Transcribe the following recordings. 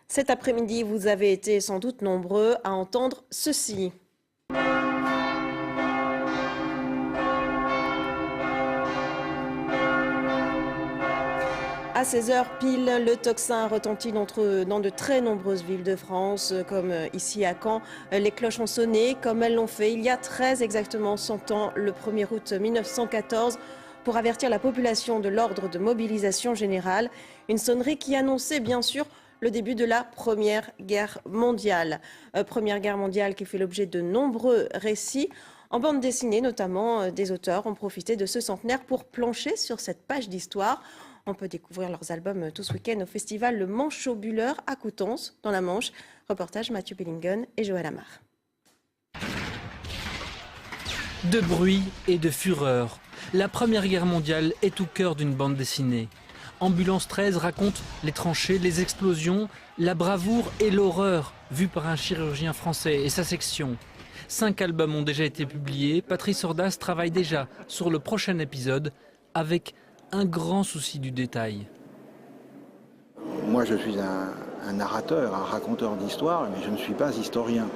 Cet après-midi, vous avez été sans doute nombreux à entendre ceci. À 16 heures pile, le tocsin retentit dans de très nombreuses villes de France, comme ici à Caen. Les cloches ont sonné, comme elles l'ont fait il y a très exactement 100 ans, le 1er août 1914, pour avertir la population de l'ordre de mobilisation générale. Une sonnerie qui annonçait bien sûr le début de la Première Guerre mondiale. Première Guerre mondiale qui fait l'objet de nombreux récits. En bande dessinée notamment, des auteurs ont profité de ce centenaire pour plancher sur cette page d'histoire. On peut découvrir leurs albums tout ce week-end au festival Le Manchot-Bulleur à Coutances, dans la Manche. Reportage Mathieu Bellingen et Joël Amar. De bruit et de fureur. La Première Guerre mondiale est au cœur d'une bande dessinée. Ambulance 13 raconte les tranchées, les explosions, la bravoure et l'horreur vue par un chirurgien français et sa section. 5 albums ont déjà été publiés. Patrice Ordas travaille déjà sur le prochain épisode avec un grand souci du détail. Moi, je suis un narrateur, un raconteur d'histoire, mais je ne suis pas historien.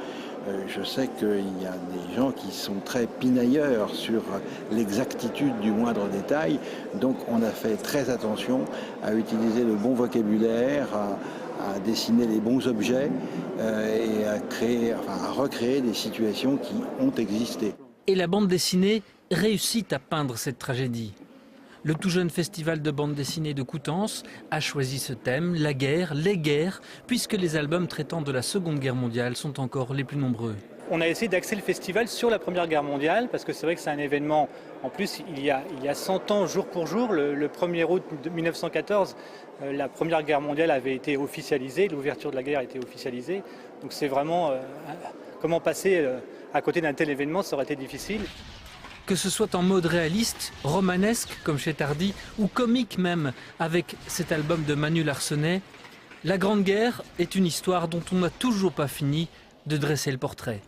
Je sais qu'il y a des gens qui sont très pinailleurs sur l'exactitude du moindre détail, donc on a fait très attention à utiliser le bon vocabulaire, à dessiner les bons objets et à recréer des situations qui ont existé. Et la bande dessinée réussit à peindre cette tragédie. Le tout jeune festival de bande dessinée de Coutances a choisi ce thème, la guerre, les guerres, puisque les albums traitant de la Seconde Guerre mondiale sont encore les plus nombreux. On a essayé d'axer le festival sur la Première Guerre mondiale, parce que c'est vrai que c'est un événement, en plus il y a 100 ans, jour pour jour, le 1er août 1914, la Première Guerre mondiale avait été officialisée, l'ouverture de la guerre a été officialisée. Donc c'est vraiment, comment passer à côté d'un tel événement, ça aurait été difficile. Que ce soit en mode réaliste, romanesque comme chez Tardy, ou comique même avec cet album de Manu Larsenet, la Grande Guerre est une histoire dont on n'a toujours pas fini de dresser le portrait.